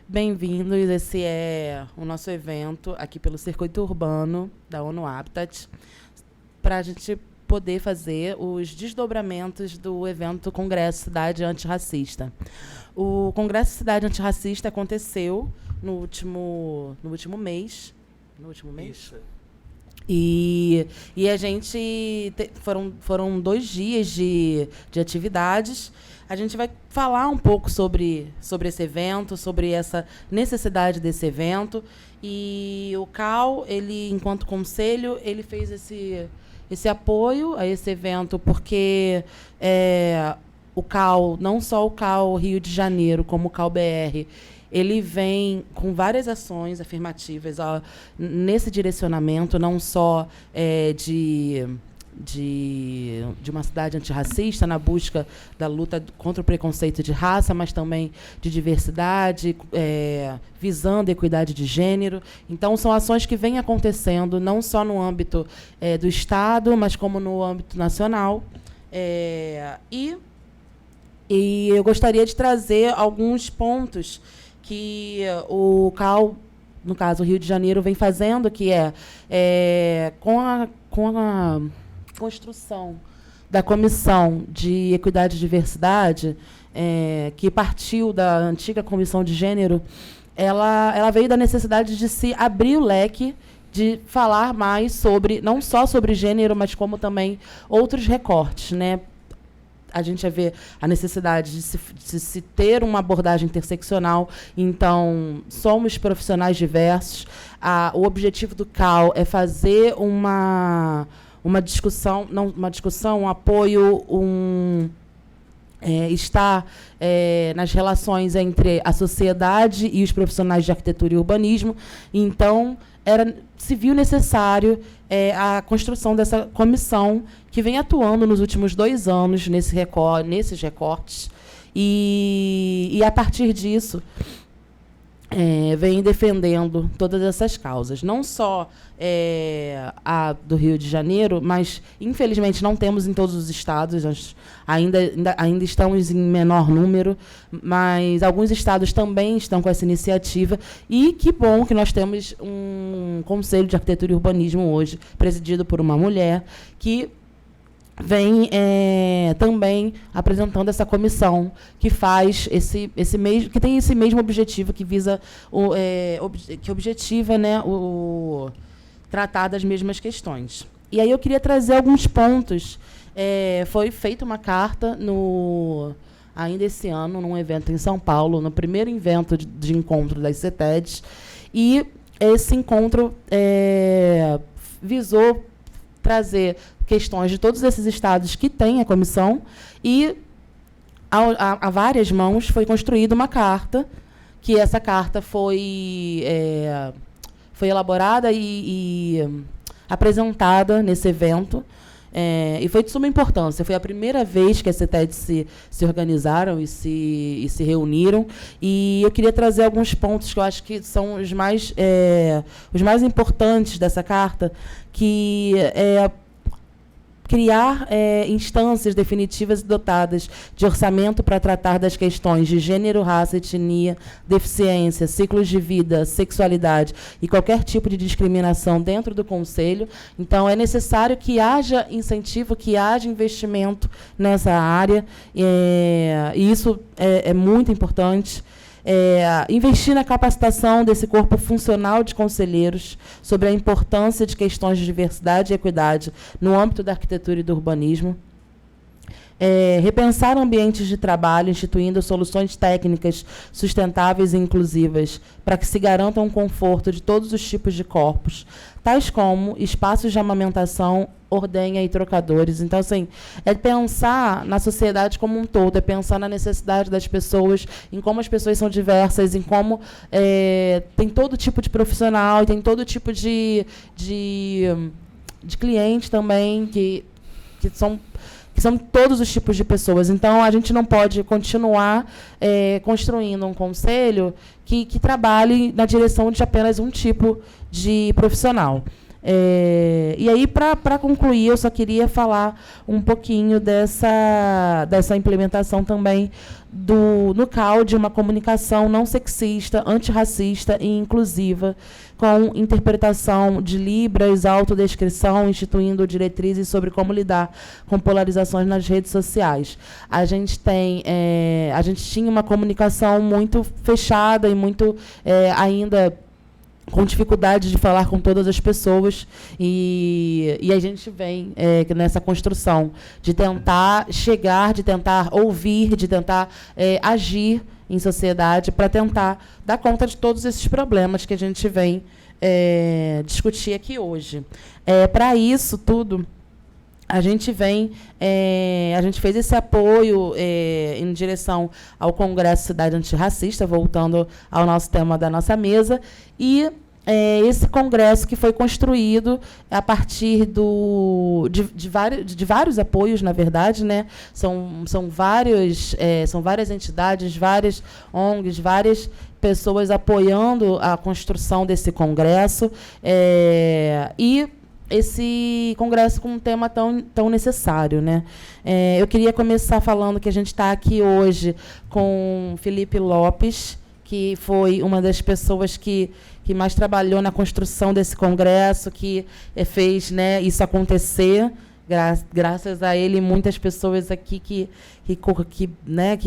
bem-vindos. Esse é o nosso evento aqui pelo Circuito Urbano da ONU Habitat, para a gente poder fazer os desdobramentos do evento Congresso Cidade Antirracista. O Congresso Cidade Antirracista aconteceu no último mês. No último mês? Isso. E a gente... Foram 2 dias de atividades. A gente vai falar um pouco sobre esse evento, sobre essa necessidade desse evento. E o CAU, ele, enquanto conselho, ele fez esse apoio a esse evento, porque o CAU, não só o CAU Rio de Janeiro, como o CAU BR, ele vem com várias ações afirmativas nesse direcionamento, não só de uma cidade antirracista, na busca da luta contra o preconceito de raça, mas também de diversidade, visando a equidade de gênero. Então, são ações que vêm acontecendo não só no âmbito do Estado, mas como no âmbito nacional. E eu gostaria de trazer alguns pontos que o CAU, no caso o Rio de Janeiro, vem fazendo, que com a construção da Comissão de Equidade e Diversidade, que partiu da antiga Comissão de Gênero, ela veio da necessidade de se abrir o leque, de falar mais sobre, não só sobre gênero, mas como também outros recortes, né? A gente vê a necessidade de se ter uma abordagem interseccional. Então, somos profissionais diversos. O objetivo do CAU é fazer uma discussão, um apoio, estar nas relações entre a sociedade e os profissionais de arquitetura e urbanismo. Então, se viu necessário a construção dessa comissão, que vem atuando nos últimos 2 anos nesses recortes, e a partir disso vem defendendo todas essas causas. Não só a do Rio de Janeiro, mas, infelizmente, não temos em todos os estados, nós ainda estamos em menor número, mas alguns estados também estão com essa iniciativa. E que bom que nós temos um Conselho de Arquitetura e Urbanismo hoje, presidido por uma mulher, que vem também apresentando essa comissão que faz que tem esse mesmo objetivo, que visa que objetiva, né, tratar das mesmas questões. E aí eu queria trazer alguns pontos. Foi feita uma carta ainda esse ano, num evento em São Paulo, no primeiro evento de encontro das CETEDs, e esse encontro visou trazer questões de todos esses estados que têm a comissão, e a várias mãos foi construída uma carta, que essa carta foi elaborada e apresentada nesse evento, e foi de suma importância. Foi a primeira vez que as CETEDs se organizaram e se reuniram, e eu queria trazer alguns pontos que eu acho que são os mais importantes dessa carta, que criar instâncias definitivas e dotadas de orçamento para tratar das questões de gênero, raça, etnia, deficiência, ciclos de vida, sexualidade e qualquer tipo de discriminação dentro do Conselho. Então, é necessário que haja incentivo, que haja investimento nessa área, e isso é muito importante. Investir na capacitação desse corpo funcional de conselheiros sobre a importância de questões de diversidade e equidade no âmbito da arquitetura e do urbanismo. Repensar ambientes de trabalho, instituindo soluções técnicas sustentáveis e inclusivas para que se garanta um conforto de todos os tipos de corpos, tais como espaços de amamentação, ordenha e trocadores. Então, assim, é pensar na sociedade como um todo, é pensar na necessidade das pessoas, em como as pessoas são diversas, em como tem todo tipo de profissional, tem todo tipo de cliente também, que são todos os tipos de pessoas. Então, a gente não pode continuar construindo um conselho que trabalhe na direção de apenas um tipo de profissional. E aí, para concluir, eu só queria falar um pouquinho dessa implementação também no CAUD, uma comunicação não sexista, antirracista e inclusiva, com interpretação de Libras, autodescrição, instituindo diretrizes sobre como lidar com polarizações nas redes sociais. A gente tinha uma comunicação muito fechada e muito ainda com dificuldade de falar com todas as pessoas, e a gente vem nessa construção de tentar chegar, de tentar ouvir, de tentar agir em sociedade para tentar dar conta de todos esses problemas que a gente vem discutir aqui hoje. Para isso tudo, a gente fez esse apoio em direção ao Congresso Cidade Antirracista, voltando ao nosso tema da nossa mesa, e esse congresso que foi construído a partir de vários apoios, na verdade, né? São várias entidades, várias ONGs, várias pessoas apoiando a construção desse congresso, e esse congresso com um tema tão necessário, né? Eu queria começar falando que a gente está aqui hoje com Felipe Lopes, que foi uma das pessoas que mais trabalhou na construção desse congresso, que fez, né, isso acontecer. Graças a ele, muitas pessoas aqui que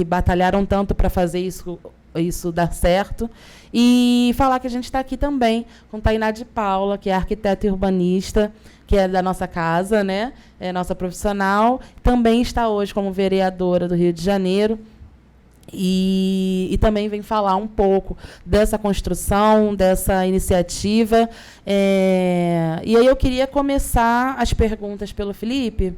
batalharam tanto para fazer isso dar certo. E falar que a gente está aqui também com Tainá de Paula, que é arquiteta e urbanista, que é da nossa casa, né? É nossa profissional. Também está hoje como vereadora do Rio de Janeiro. E também vem falar um pouco dessa construção, dessa iniciativa. E aí eu queria começar as perguntas pelo Felipe,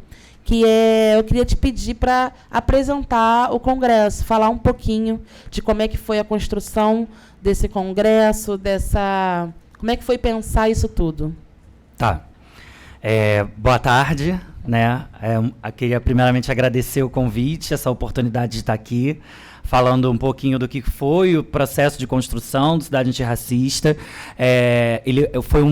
eu queria te pedir para apresentar o congresso, falar um pouquinho de como é que foi a construção desse congresso, como é que foi pensar isso tudo. Tá. Boa tarde, né? Eu queria primeiramente agradecer o convite, essa oportunidade de estar aqui, falando um pouquinho do que foi o processo de construção do Cidade Antirracista. Ele foi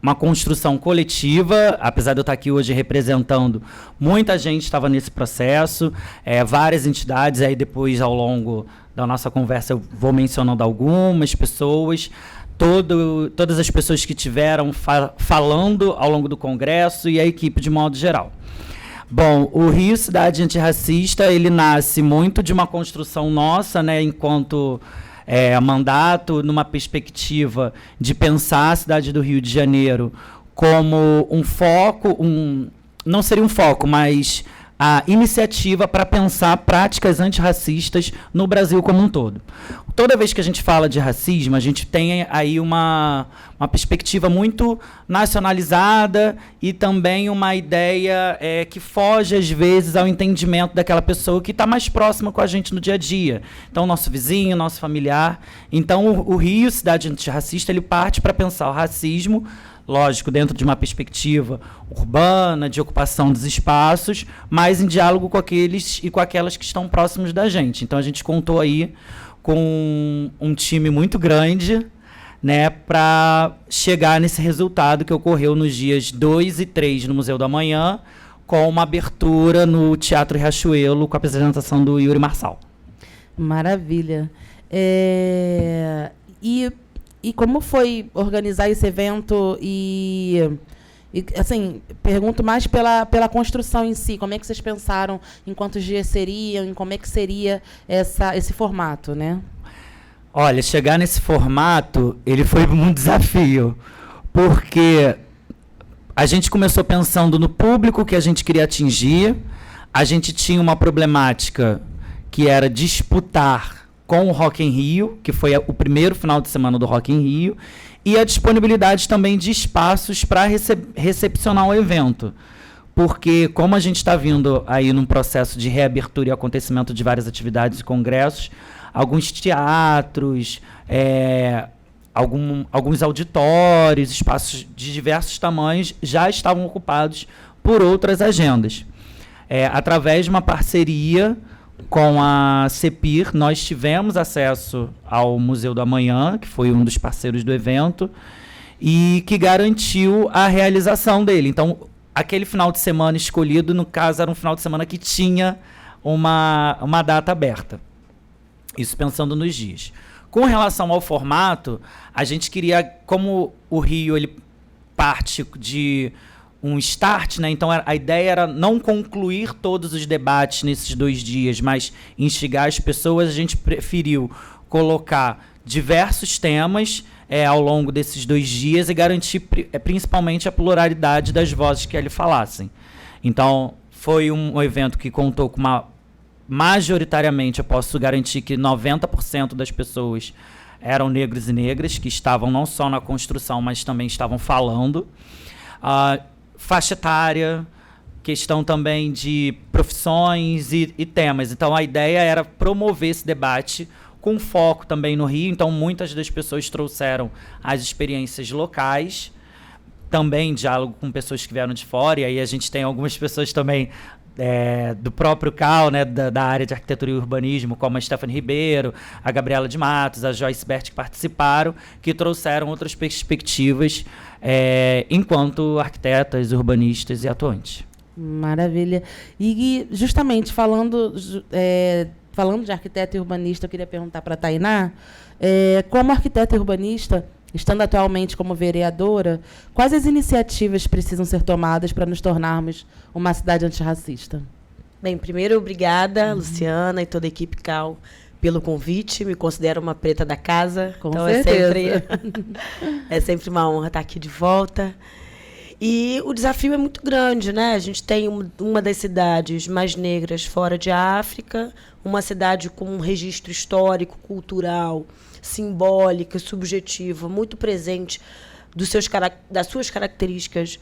uma construção coletiva, apesar de eu estar aqui hoje representando, muita gente estava nesse processo, várias entidades, aí depois, ao longo da nossa conversa, eu vou mencionando algumas pessoas, todas as pessoas que tiveram falando ao longo do Congresso e a equipe de modo geral. Bom, o Rio Cidade Antirracista, ele nasce muito de uma construção nossa, né, enquanto mandato, numa perspectiva de pensar a cidade do Rio de Janeiro como um foco, não seria um foco, mas a iniciativa para pensar práticas antirracistas no Brasil como um todo. Toda vez que a gente fala de racismo, a gente tem aí uma perspectiva muito nacionalizada e também uma ideia que foge, às vezes, ao entendimento daquela pessoa que está mais próxima com a gente no dia a dia. Então, nosso vizinho, nosso familiar. Então, o Rio, Cidade Antirracista, ele parte para pensar o racismo, lógico, dentro de uma perspectiva urbana, de ocupação dos espaços, mas em diálogo com aqueles e com aquelas que estão próximos da gente. Então, a gente contou aí com um time muito grande, né, para chegar nesse resultado que ocorreu nos dias 2 e 3 no Museu do Amanhã, com uma abertura no Teatro Riachuelo, com a apresentação do Yuri Marçal. Maravilha. E como foi organizar esse evento? E assim, pergunto mais pela construção em si. Como é que vocês pensaram em quantos dias seriam, em como é que seria esse formato, né? Olha, chegar nesse formato, ele foi um desafio, porque a gente começou pensando no público que a gente queria atingir, a gente tinha uma problemática que era disputar com o Rock in Rio, que foi o primeiro final de semana do Rock in Rio, e a disponibilidade também de espaços para recepcionar o evento. Porque, como a gente está vindo aí num processo de reabertura e acontecimento de várias atividades e congressos, alguns teatros, alguns auditórios, espaços de diversos tamanhos já estavam ocupados por outras agendas. Através de uma parceria com a CEPIR, nós tivemos acesso ao Museu do Amanhã, que foi um dos parceiros do evento, e que garantiu a realização dele. Então, aquele final de semana escolhido, no caso, era um final de semana que tinha uma data aberta. Isso pensando nos dias. Com relação ao formato, a gente queria, como o Rio ele parte de um start, né? Então a ideia era não concluir todos os debates nesses 2 dias, mas instigar as pessoas. A gente preferiu colocar diversos temas ao longo desses 2 dias e garantir principalmente a pluralidade das vozes que ali falassem. Então foi um evento que contou com majoritariamente, eu posso garantir que 90% das pessoas eram negros e negras, que estavam não só na construção, mas também estavam falando. Faixa etária, questão também de profissões e temas. Então, a ideia era promover esse debate com foco também no Rio. Então, muitas das pessoas trouxeram as experiências locais, também diálogo com pessoas que vieram de fora, e aí a gente tem algumas pessoas também do próprio CAL, né, da área de arquitetura e urbanismo, como a Stephanie Ribeiro, a Gabriela de Matos, a Joyce Bert, que participaram, que trouxeram outras perspectivas enquanto arquitetas, urbanistas e atuantes. Maravilha. E justamente falando de arquiteto e urbanista, eu queria perguntar para a Tainá, como arquiteta e urbanista, estando atualmente como vereadora, quais as iniciativas precisam ser tomadas para nos tornarmos uma cidade antirracista? Bem, primeiro, obrigada, Luciana e toda a equipe CAL, pelo convite. Me considero uma preta da casa. Com então certeza. É sempre uma honra estar aqui de volta. E o desafio é muito grande, né? A gente tem uma das cidades mais negras fora de África, uma cidade com um registro histórico, cultural, simbólica, subjetiva, muito presente das suas características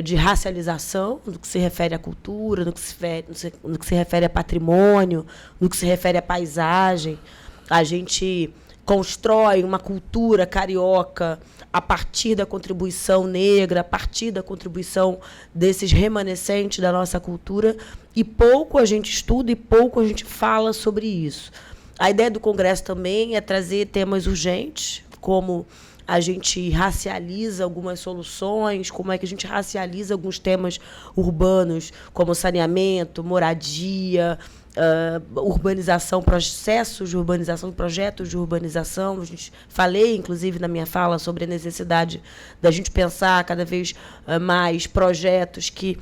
de racialização, no que se refere à cultura, no que se refere a patrimônio, no que se refere à paisagem. A gente constrói uma cultura carioca a partir da contribuição negra, a partir da contribuição desses remanescentes da nossa cultura, e pouco a gente estuda e pouco a gente fala sobre isso. A ideia do Congresso também é trazer temas urgentes, como a gente racializa algumas soluções, como é que a gente racializa alguns temas urbanos, como saneamento, moradia, urbanização, processos de urbanização, projetos de urbanização. Falei, inclusive, na minha fala sobre a necessidade da gente pensar cada vez mais projetos que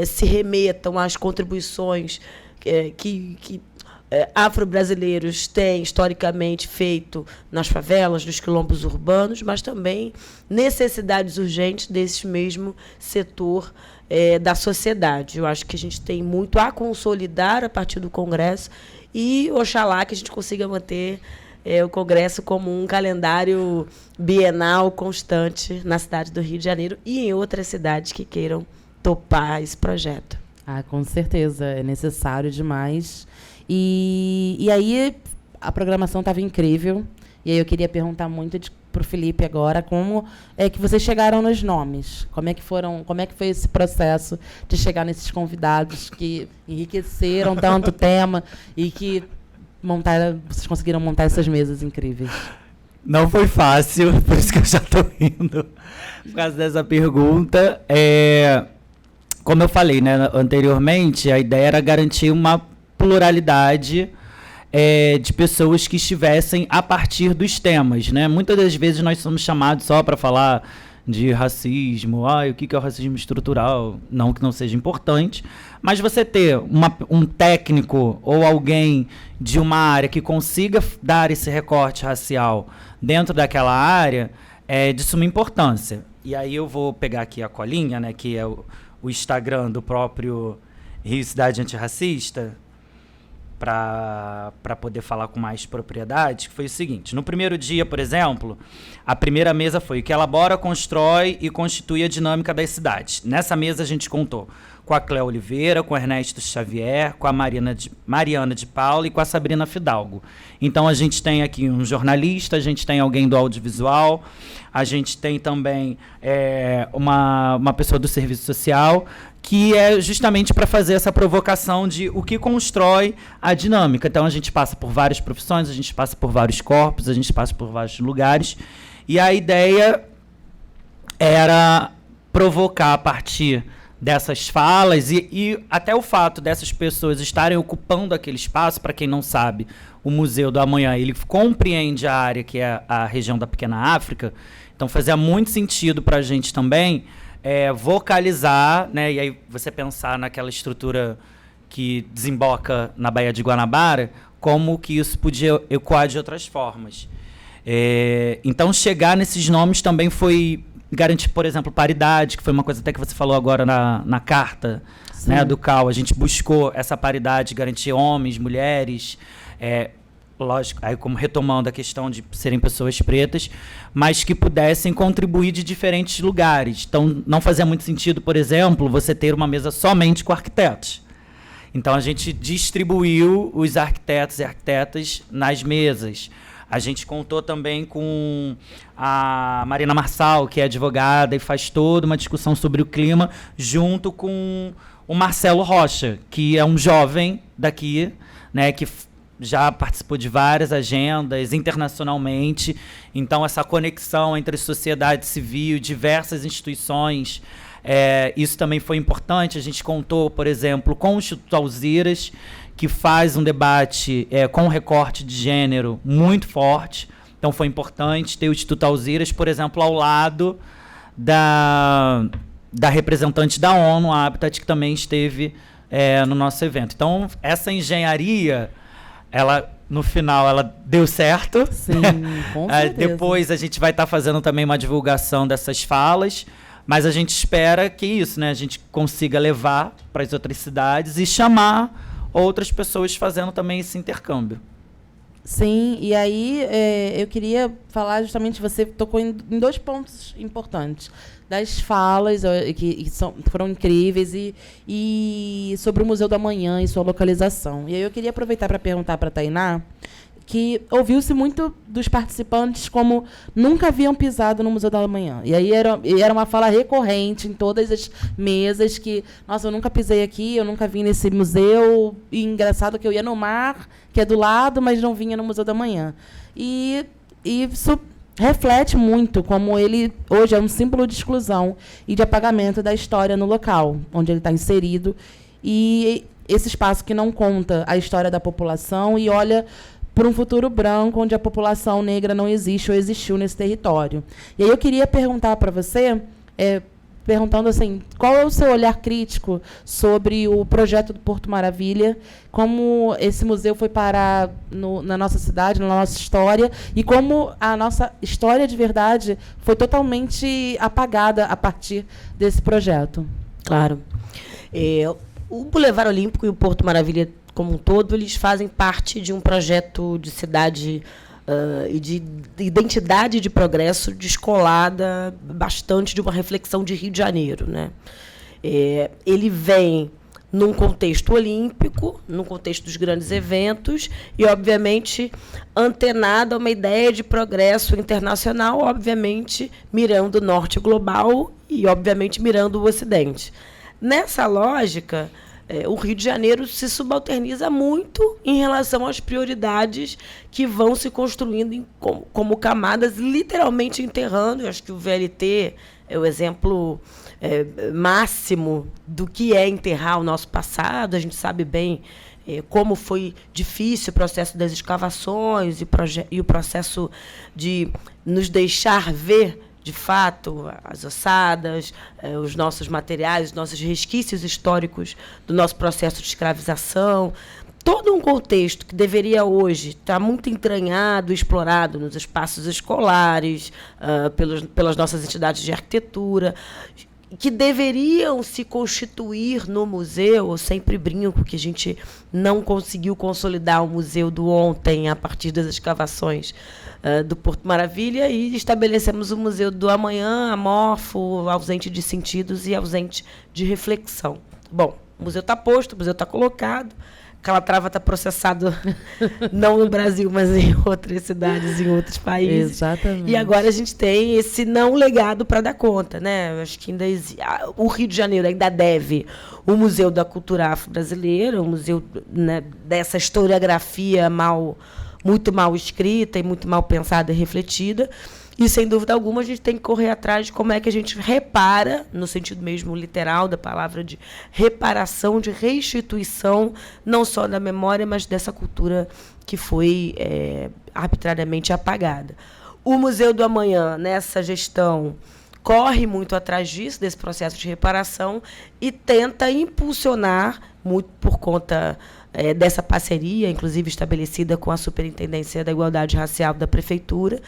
se remetam às contribuições que afro-brasileiros têm historicamente feito nas favelas, nos quilombos urbanos, mas também necessidades urgentes desse mesmo setor da sociedade. Eu acho que a gente tem muito a consolidar a partir do Congresso e, oxalá, que a gente consiga manter o Congresso como um calendário bienal constante na cidade do Rio de Janeiro e em outras cidades que queiram topar esse projeto. Com certeza, é necessário demais. E aí a programação estava incrível, e aí eu queria perguntar muito para o Felipe agora como é que vocês chegaram nos nomes, como é que foi esse processo de chegar nesses convidados que enriqueceram tanto o tema e que vocês conseguiram montar essas mesas incríveis. Não foi fácil, por isso que eu já estou rindo por causa dessa pergunta. Como eu falei, né, anteriormente, a ideia era garantir uma pluralidade de pessoas que estivessem a partir dos temas, né? Muitas das vezes nós somos chamados só para falar de racismo, o que é o racismo estrutural, não que não seja importante, mas você ter um técnico ou alguém de uma área que consiga dar esse recorte racial dentro daquela área é de suma importância. E aí eu vou pegar aqui a colinha, né, que é o Instagram do próprio Rio Cidade Antirracista, para poder falar com mais propriedade, que foi o seguinte: no primeiro dia, por exemplo, a primeira mesa foi o que elabora, constrói e constitui a dinâmica das cidades. Nessa mesa a gente contou com a Cléo Oliveira, com a Ernesto Xavier, com a Mariana de Paula e com a Sabrina Fidalgo. Então a gente tem aqui um jornalista, a gente tem alguém do audiovisual, a gente tem também uma pessoa do serviço social, que é justamente para fazer essa provocação de o que constrói a dinâmica. Então, a gente passa por várias profissões, a gente passa por vários corpos, a gente passa por vários lugares, e a ideia era provocar a partir dessas falas e até o fato dessas pessoas estarem ocupando aquele espaço. Para quem não sabe, o Museu do Amanhã, ele compreende a área que é a região da Pequena África, então fazia muito sentido para a gente também vocalizar, né, e aí você pensar naquela estrutura que desemboca na Baía de Guanabara, como que isso podia ecoar de outras formas. Então, chegar nesses nomes também foi garantir, por exemplo, paridade, que foi uma coisa até que você falou agora na carta, né, do CAU. A gente buscou essa paridade, garantir homens, mulheres, lógico, aí como retomando a questão de serem pessoas pretas, mas que pudessem contribuir de diferentes lugares. Então, não fazia muito sentido, por exemplo, você ter uma mesa somente com arquitetos. Então, a gente distribuiu os arquitetos e arquitetas nas mesas. A gente contou também com a Marina Marçal, que é advogada e faz toda uma discussão sobre o clima, junto com o Marcelo Rocha, que é um jovem daqui, né, que já participou de várias agendas internacionalmente. Então, essa conexão entre sociedade civil, diversas instituições, isso também foi importante. A gente contou, por exemplo, com o Instituto Alziras, que faz um debate com recorte de gênero muito forte. Então, foi importante ter o Instituto Alziras, por exemplo, ao lado da representante da ONU, a Habitat, que também esteve no nosso evento. Então, essa engenharia, no final, ela deu certo. Sim, com certeza. Depois, a gente vai estar fazendo também uma divulgação dessas falas, mas a gente espera que isso, né, a gente consiga levar para as outras cidades e chamar outras pessoas fazendo também esse intercâmbio. Sim, e aí eu queria falar justamente, você tocou em 2 pontos importantes, das falas, que foram incríveis, e sobre o Museu do Amanhã e sua localização. E aí eu queria aproveitar para perguntar para a Tainá, que ouviu-se muito dos participantes como nunca haviam pisado no Museu do Amanhã. E aí era uma fala recorrente em todas as mesas que, nossa, eu nunca pisei aqui, eu nunca vim nesse museu, e engraçado que eu ia no mar, que é do lado, mas não vinha no Museu do Amanhã. E isso reflete muito como ele hoje é um símbolo de exclusão e de apagamento da história no local onde ele está inserido, e esse espaço que não conta a história da população e olha para um futuro branco onde a população negra não existe ou existiu nesse território. E aí eu queria perguntar para você, perguntando assim, qual é o seu olhar crítico sobre o projeto do Porto Maravilha, como esse museu foi parar na nossa cidade, na nossa história, e como a nossa história de verdade foi totalmente apagada a partir desse projeto. Claro. O Boulevard Olímpico e o Porto Maravilha como um todo, eles fazem parte de um projeto de cidade e de identidade de progresso descolada bastante de uma reflexão de Rio de Janeiro, né? Ele vem num contexto olímpico, num contexto dos grandes eventos e, obviamente, antenado a uma ideia de progresso internacional, obviamente, mirando o norte global e, obviamente, mirando o ocidente. Nessa lógica, o Rio de Janeiro se subalterniza muito em relação às prioridades que vão se construindo como camadas, literalmente enterrando. Eu acho que o VLT é o exemplo máximo do que é enterrar o nosso passado. A gente sabe bem como foi difícil o processo das escavações e o processo de nos deixar ver de fato, as ossadas, os nossos materiais, os nossos resquícios históricos do nosso processo de escravização. Todo um contexto que deveria hoje estar muito entranhado, explorado nos espaços escolares, pelas nossas entidades de arquitetura, que deveriam se constituir no museu. Eu sempre brinco que a gente não conseguiu consolidar o museu do ontem a partir das escavações do Porto Maravilha, e estabelecemos o Museu do Amanhã amorfo, ausente de sentidos e ausente de reflexão. Bom, o museu está posto, o museu está colocado, Calatrava está processado não no Brasil, mas em outras cidades, em outros países. Exatamente. E agora a gente tem esse não legado para dar conta, né? Eu acho que ainda o Rio de Janeiro ainda deve o Museu da Cultura Afro-Brasileira, o museu, né, dessa historiografia muito mal escrita e muito mal pensada e refletida. E, sem dúvida alguma, a gente tem que correr atrás de como é que a gente repara, no sentido mesmo literal da palavra, de reparação, de restituição, não só da memória, mas dessa cultura que foi arbitrariamente apagada. O Museu do Amanhã, nessa gestão, corre muito atrás disso, desse processo de reparação, e tenta impulsionar, muito por conta dessa parceria, inclusive estabelecida com a Superintendência da Igualdade Racial da Prefeitura,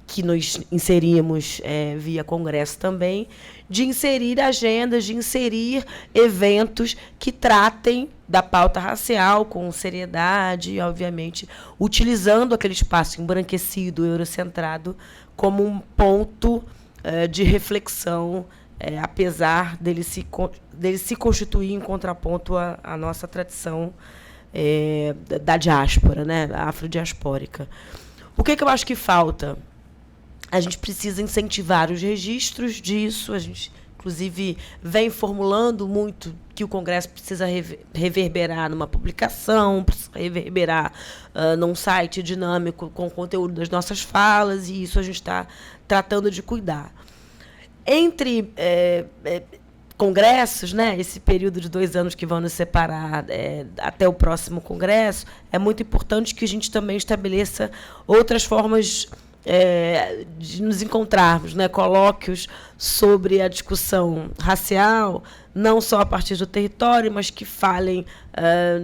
que nos inserimos via Congresso também, de inserir agendas, de inserir eventos que tratem da pauta racial com seriedade e, obviamente, utilizando aquele espaço embranquecido, eurocentrado, como um ponto de reflexão, apesar dele se constituir em contraponto à nossa tradição da diáspora, né, afrodiaspórica. O que eu acho que falta? A gente precisa incentivar os registros disso. A gente, inclusive, vem formulando muito que o Congresso precisa reverberar numa publicação, precisa reverberar num site dinâmico com o conteúdo das nossas falas, e isso a gente está tratando de cuidar. Entre congressos, né, esse período de 2 anos que vão nos separar até o próximo congresso, é muito importante que a gente também estabeleça outras formas de nos encontrarmos, né, colóquios sobre a discussão racial, não só a partir do território, mas que falem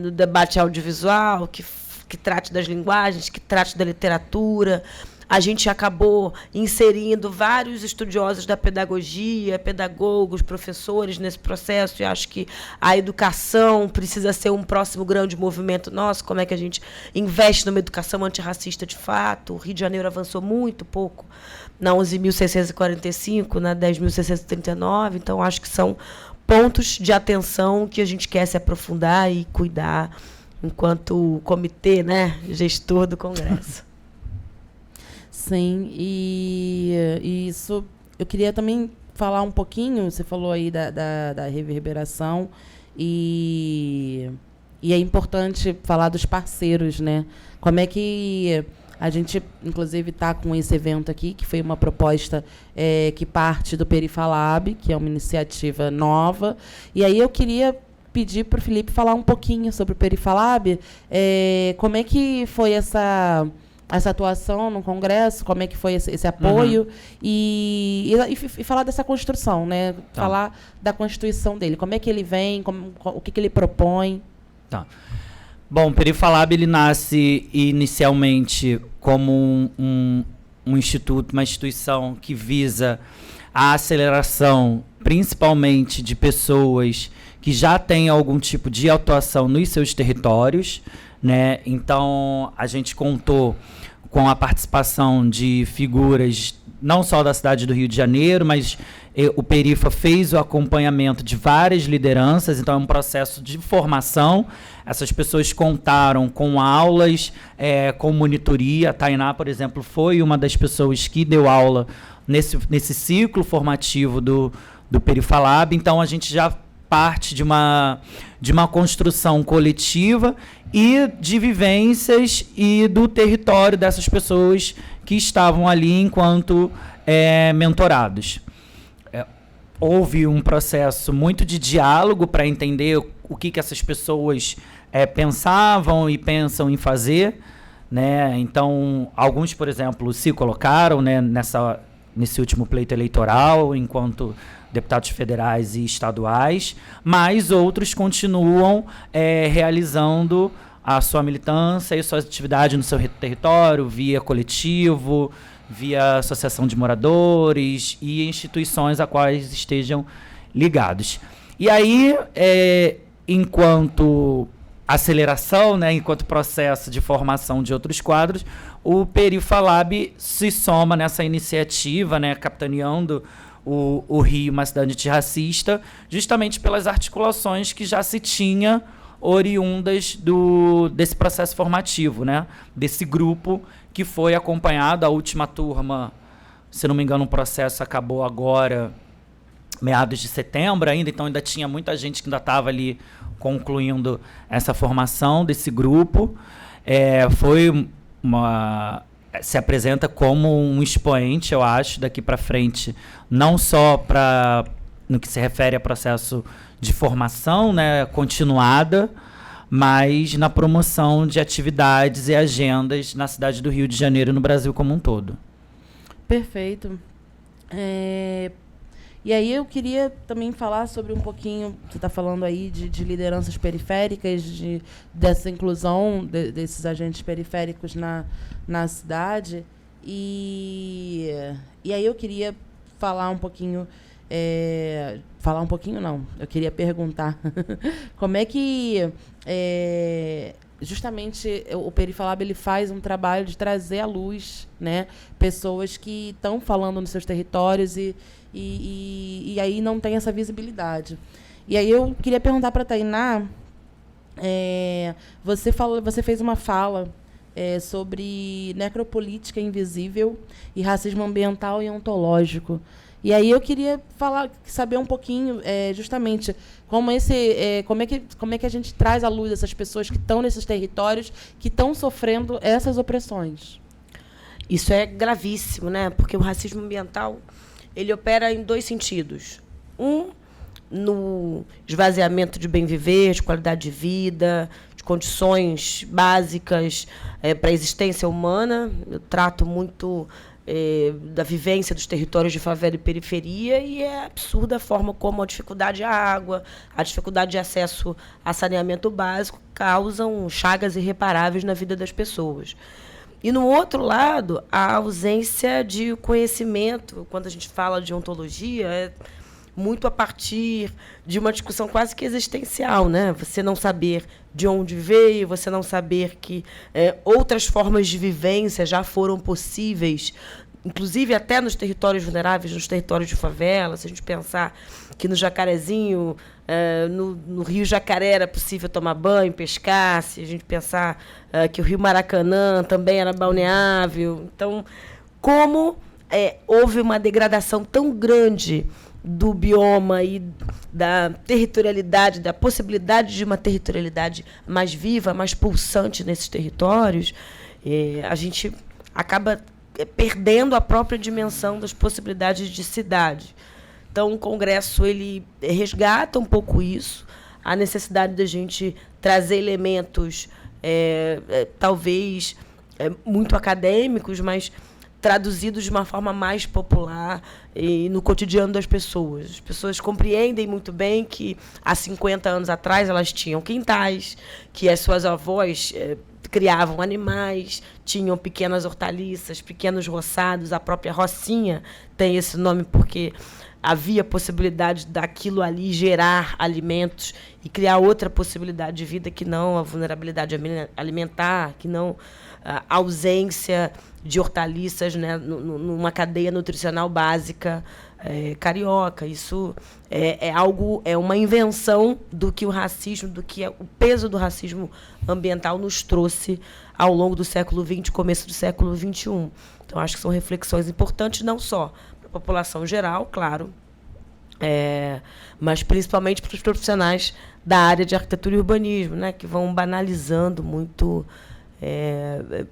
no debate audiovisual, que trate das linguagens, que trate da literatura. A gente acabou inserindo vários estudiosos da pedagogia, pedagogos, professores nesse processo, e acho que a educação precisa ser um próximo grande movimento nosso. Como é que a gente investe numa educação antirracista de fato? O Rio de Janeiro avançou muito pouco, na 11.645, na 10.639, então acho que são pontos de atenção que a gente quer se aprofundar e cuidar enquanto comitê, né, gestor do Congresso. Sim, e isso eu queria também falar um pouquinho. Você falou aí da reverberação, e é importante falar dos parceiros, né? Como é que a gente, inclusive, está com esse evento aqui, que foi uma proposta que parte do Perifalab, que é uma iniciativa nova. E aí eu queria pedir para o Felipe falar um pouquinho sobre o Perifalab, como é que foi essa atuação no Congresso, como é que foi esse apoio, e falar dessa construção, né? Tá. Falar da constituição dele, como é que ele vem, o que ele propõe. Tá. Bom, o Perifalab, ele nasce inicialmente como um instituto, uma instituição que visa a aceleração, principalmente de pessoas que já têm algum tipo de atuação nos seus territórios, né? Então, a gente contou com a participação de figuras não só da cidade do Rio de Janeiro, mas o Perifa fez o acompanhamento de várias lideranças, então é um processo de formação. Essas pessoas contaram com aulas, com monitoria. A Tainá, por exemplo, foi uma das pessoas que deu aula nesse ciclo formativo do Perifalab. Então, a gente já parte de uma construção coletiva e de vivências e do território dessas pessoas que estavam ali enquanto mentorados. Houve um processo muito de diálogo para entender o que essas pessoas pensavam e pensam em fazer, né? Então, alguns, por exemplo, se colocaram, né, nesse último pleito eleitoral enquanto deputados federais e estaduais, mas outros continuam realizando a sua militância e sua atividade no seu território, via coletivo, via associação de moradores e instituições a quais estejam ligados. E aí, enquanto aceleração, né, enquanto processo de formação de outros quadros, o Perifalab se soma nessa iniciativa, né, capitaneando o Rio, uma cidade antirracista, justamente pelas articulações que já se tinha oriundas desse processo formativo, né? Desse grupo que foi acompanhado. A última turma, se não me engano, o processo acabou agora, meados de setembro ainda, então ainda tinha muita gente que ainda estava ali concluindo essa formação desse grupo. Foi se apresenta como um expoente, eu acho, daqui para frente, não só no que se refere a processo de formação, né, continuada, mas na promoção de atividades e agendas na cidade do Rio de Janeiro e no Brasil como um todo. Perfeito. E aí eu queria também falar sobre um pouquinho, você está falando aí de lideranças periféricas, dessa inclusão desses agentes periféricos na cidade. E aí eu queria falar um pouquinho... falar um pouquinho, não. Eu queria perguntar como é que... justamente o Perifalab ele faz um trabalho de trazer à luz, né, pessoas que estão falando nos seus territórios e aí não tem essa visibilidade. E aí eu queria perguntar para a Tainá, você fez uma fala sobre necropolítica invisível e racismo ambiental e ontológico. E aí eu queria saber um pouquinho, justamente, como é que a gente traz à luz essas pessoas que estão nesses territórios, que estão sofrendo essas opressões. Isso é gravíssimo, né? Porque o racismo ambiental ele opera em 2 sentidos. Um, no esvaziamento de bem viver, de qualidade de vida, de condições básicas para a existência humana. Eu trato muito da vivência dos territórios de favela e periferia, e é absurda a forma como a dificuldade à água, a dificuldade de acesso a saneamento básico causam chagas irreparáveis na vida das pessoas. E, no outro lado, a ausência de conhecimento, quando a gente fala de ontologia, é muito a partir de uma discussão quase que existencial, né? Você não saber de onde veio, você não saber que outras formas de vivência já foram possíveis, inclusive até nos territórios vulneráveis, nos territórios de favela. Se a gente pensar que no Jacarezinho, no Rio Jacaré era possível tomar banho, pescar, se a gente pensar que o Rio Maracanã também era balneável. Então, como houve uma degradação tão grande do bioma e da territorialidade, da possibilidade de uma territorialidade mais viva, mais pulsante nesses territórios, a gente acaba perdendo a própria dimensão das possibilidades de cidade. Então, o Congresso ele resgata um pouco isso, a necessidade da gente trazer elementos, talvez, muito acadêmicos, mas traduzidos de uma forma mais popular e no cotidiano das pessoas. As pessoas compreendem muito bem que há 50 anos atrás elas tinham quintais, que as suas avós criavam animais, tinham pequenas hortaliças, pequenos roçados. A própria rocinha tem esse nome porque havia possibilidade daquilo ali gerar alimentos e criar outra possibilidade de vida que não a vulnerabilidade alimentar, que não a ausência de hortaliças, né, numa cadeia nutricional básica carioca. Isso é uma invenção do que o racismo, do que o peso do racismo ambiental nos trouxe ao longo do século XX, começo do século XXI. Então, acho que são reflexões importantes, não só para a população geral, claro, mas principalmente para os profissionais da área de arquitetura e urbanismo, né, que vão banalizando muito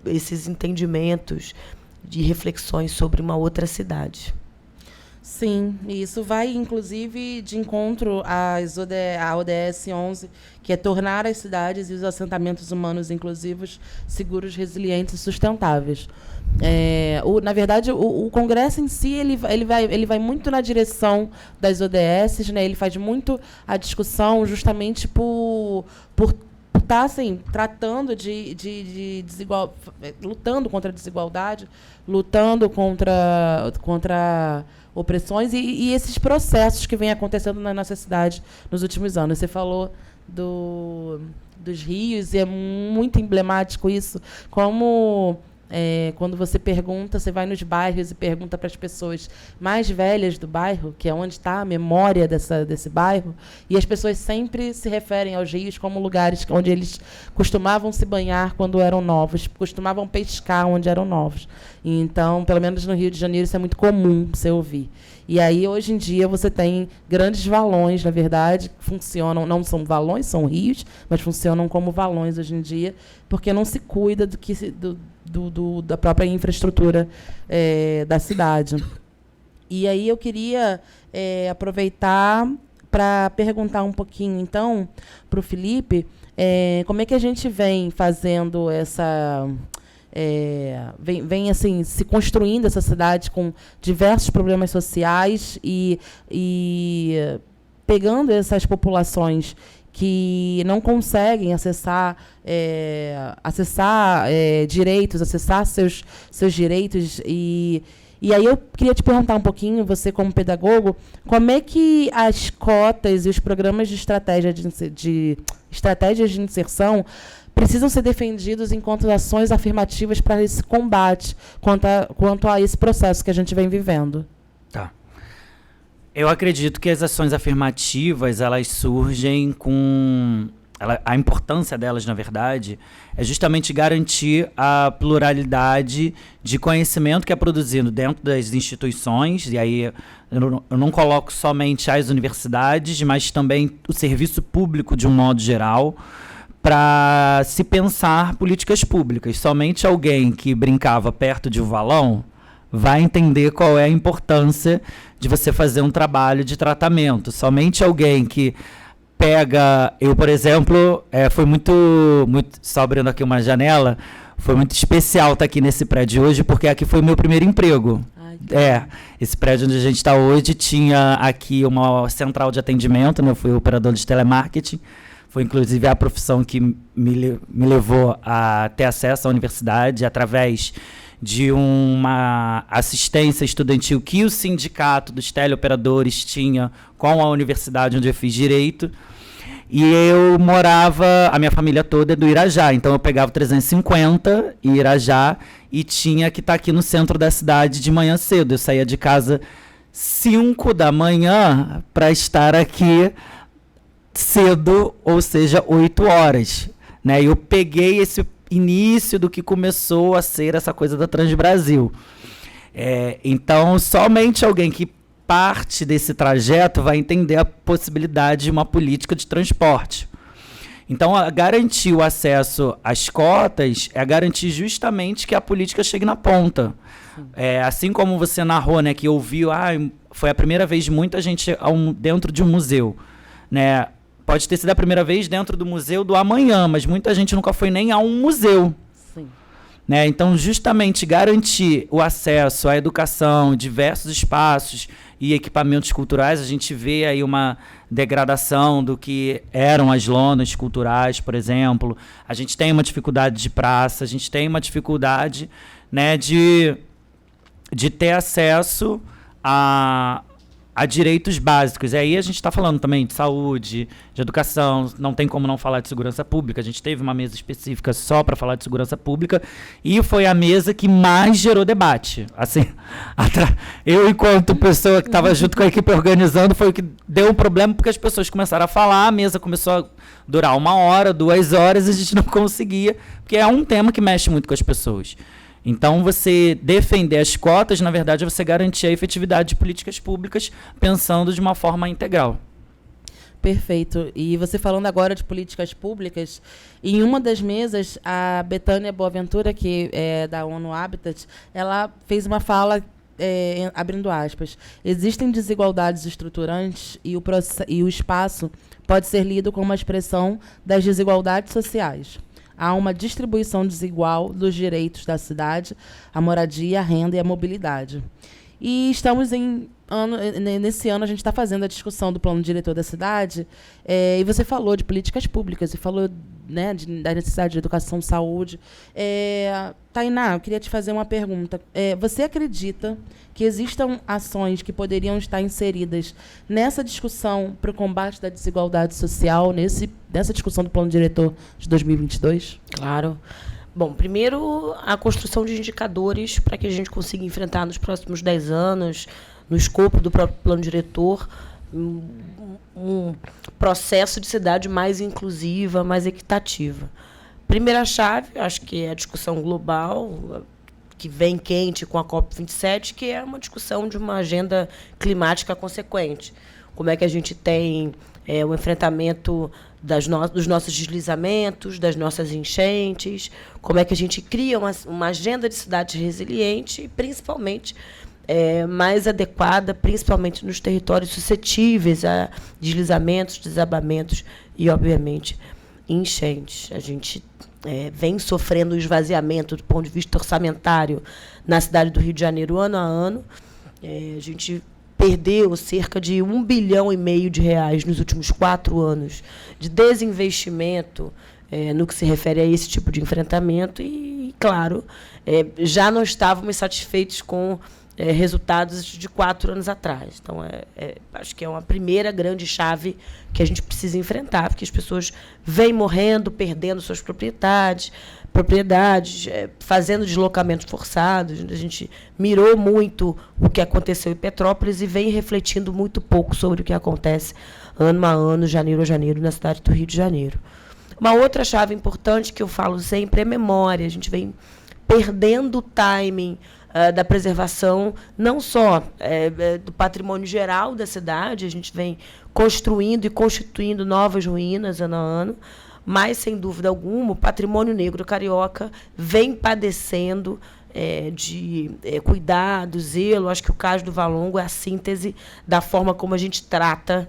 esses entendimentos de reflexões sobre uma outra cidade. Sim, e isso vai, inclusive, de encontro à ODS 11, que é tornar as cidades e os assentamentos humanos inclusivos, seguros, resilientes e sustentáveis. Na verdade, o Congresso em si ele vai muito na direção das ODS, né? Ele faz muito a discussão justamente por estar assim, tratando de lutando contra a desigualdade, lutando contra opressões e esses processos que vêm acontecendo na nossa cidade nos últimos anos. Você falou dos rios, e é muito emblemático isso, como quando você vai nos bairros e pergunta para as pessoas mais velhas do bairro, que é onde está a memória desse bairro, e as pessoas sempre se referem aos rios como lugares onde eles costumavam se banhar quando eram novos, costumavam pescar onde eram novos. E, então, pelo menos no Rio de Janeiro, isso é muito comum você ouvir. E aí, hoje em dia, você tem grandes valões, na verdade, que funcionam, não são valões, são rios, mas funcionam como valões hoje em dia, porque não se cuida da própria infraestrutura da cidade. E aí eu queria aproveitar para perguntar um pouquinho, então, para o Felipe, como é que a gente vem fazendo essa... vem assim, se construindo essa cidade com diversos problemas sociais e pegando essas populações que não conseguem acessar direitos, acessar seus direitos. E aí eu queria te perguntar um pouquinho, você como pedagogo, como é que as cotas e os programas de estratégias de inserção precisam ser defendidos enquanto ações afirmativas para esse combate quanto a esse processo que a gente vem vivendo? Tá. Eu acredito que as ações afirmativas, elas surgem com... a importância delas, na verdade, é justamente garantir a pluralidade de conhecimento que é produzido dentro das instituições, e aí eu não coloco somente as universidades, mas também o serviço público de um modo geral, para se pensar políticas públicas. Somente alguém que brincava perto de um valão vai entender qual é a importância de você fazer um trabalho de tratamento. Somente alguém que pega... Eu, por exemplo, foi muito... Só abrindo aqui uma janela, foi muito especial estar aqui nesse prédio hoje, porque aqui foi o meu primeiro emprego. Esse prédio onde a gente está hoje tinha aqui uma central de atendimento, né? Eu fui operador de telemarketing. Foi, inclusive, a profissão que me levou a ter acesso à universidade através de uma assistência estudantil que o sindicato dos teleoperadores tinha com a universidade onde eu fiz direito. E eu morava, a minha família toda é do Irajá, então eu pegava 350 em Irajá e tinha que estar aqui no centro da cidade de manhã cedo. Eu saía de casa 5 da manhã para estar aqui cedo, ou seja, 8 horas. Né? E eu peguei esse início do que começou a ser essa coisa da Transbrasil. Então, somente alguém que parte desse trajeto vai entender a possibilidade de uma política de transporte. Então, garantir o acesso às cotas é garantir justamente que a política chegue na ponta. Assim como você narrou, né, que ouviu, foi a primeira vez de muita gente dentro de um museu, né? Pode ter sido a primeira vez dentro do Museu do Amanhã, mas muita gente nunca foi nem a um museu. Sim. Né? Então, justamente garantir o acesso à educação, diversos espaços e equipamentos culturais, a gente vê aí uma degradação do que eram as lonas culturais, por exemplo. A gente tem uma dificuldade de praça, a gente tem uma dificuldade, né, de ter acesso a direitos básicos. E aí a gente está falando também de saúde, de educação, não tem como não falar de segurança pública. A gente teve uma mesa específica só para falar de segurança pública e foi a mesa que mais gerou debate. Assim, eu, enquanto pessoa que estava junto com a equipe organizando, foi o que deu um problema, porque as pessoas começaram a falar, a mesa começou a durar 1 hora, 2 horas, e a gente não conseguia, porque é um tema que mexe muito com as pessoas. Então, você defender as cotas, na verdade, é você garantir a efetividade de políticas públicas pensando de uma forma integral. Perfeito. E você falando agora de políticas públicas, em uma das mesas, a Betânia Boaventura, que é da ONU Habitat, ela fez uma fala, abrindo aspas, existem desigualdades estruturantes e o espaço pode ser lido como uma expressão das desigualdades sociais. Há uma distribuição desigual dos direitos da cidade, a moradia, a renda e a mobilidade. E estamos nesse ano a gente está fazendo a discussão do plano diretor da cidade, e você falou de políticas públicas, e falou, né, da necessidade de educação, saúde. Tainá, eu queria te fazer uma pergunta. Você acredita que existam ações que poderiam estar inseridas nessa discussão para o combate da desigualdade social, nessa discussão do plano diretor de 2022? Claro. Bom, primeiro, a construção de indicadores para que a gente consiga enfrentar nos próximos 10 anos, no escopo do próprio plano diretor, um processo de cidade mais inclusiva, mais equitativa. Primeira chave, acho que é a discussão global, que vem quente com a COP27, que é uma discussão de uma agenda climática consequente. Como é que a gente tem o enfrentamento dos nossos deslizamentos, das nossas enchentes, como é que a gente cria uma agenda de cidade resiliente e, principalmente, mais adequada, principalmente nos territórios suscetíveis a deslizamentos, desabamentos e, obviamente, enchentes. A gente vem sofrendo o esvaziamento do ponto de vista orçamentário na cidade do Rio de Janeiro ano a ano. A gente perdeu cerca de R$1,5 bilhão de reais nos últimos 4 anos de desinvestimento no que se refere a esse tipo de enfrentamento e, claro, já não estávamos satisfeitos com resultados de 4 anos atrás. Então, acho que é uma primeira grande chave que a gente precisa enfrentar, porque as pessoas vêm morrendo, perdendo suas propriedades, fazendo deslocamentos forçados. A gente mirou muito o que aconteceu em Petrópolis e vem refletindo muito pouco sobre o que acontece ano a ano, janeiro a janeiro, na cidade do Rio de Janeiro. Uma outra chave importante que eu falo sempre é memória. A gente vem perdendo o timing da preservação, não só do patrimônio geral da cidade, a gente vem construindo e constituindo novas ruínas ano a ano, mas, sem dúvida alguma, o patrimônio negro carioca vem padecendo de cuidado, zelo. Acho que o caso do Valongo é a síntese da forma como a gente trata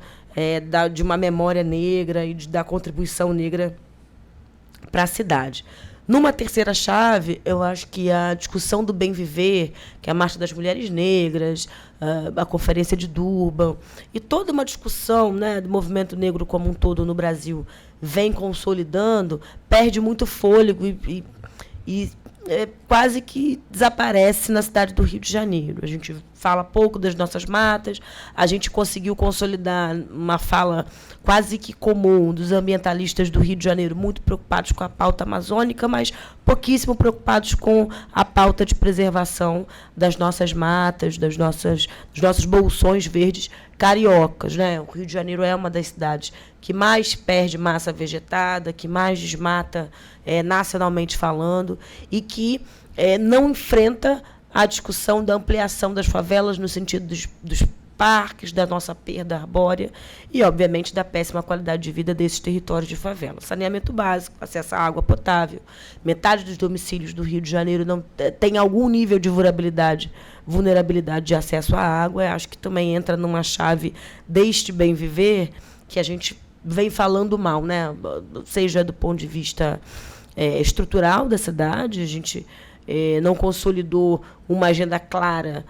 de uma memória negra e da contribuição negra para a cidade. Numa terceira chave, eu acho que a discussão do bem viver, que é a Marcha das Mulheres Negras, a Conferência de Durban, e toda uma discussão, né, do movimento negro como um todo no Brasil vem consolidando, perde muito fôlego e quase que desaparece na cidade do Rio de Janeiro. A gente fala pouco das nossas matas, a gente conseguiu consolidar uma fala quase que comum dos ambientalistas do Rio de Janeiro, muito preocupados com a pauta amazônica, mas pouquíssimo preocupados com a pauta de preservação das nossas matas, dos nossos bolsões verdes cariocas, né? O Rio de Janeiro é uma das cidades que mais perde massa vegetada, que mais desmata nacionalmente falando, e que não enfrenta a discussão da ampliação das favelas no sentido dos parques, da nossa perda arbórea e, obviamente, da péssima qualidade de vida desses territórios de favela. Saneamento básico, acesso à água potável. Metade dos domicílios do Rio de Janeiro não tem algum nível de vulnerabilidade de acesso à água. Eu acho que também entra numa chave deste bem viver que a gente vem falando mal, né? Seja do ponto de vista estrutural da cidade, a gente não consolidou uma agenda clara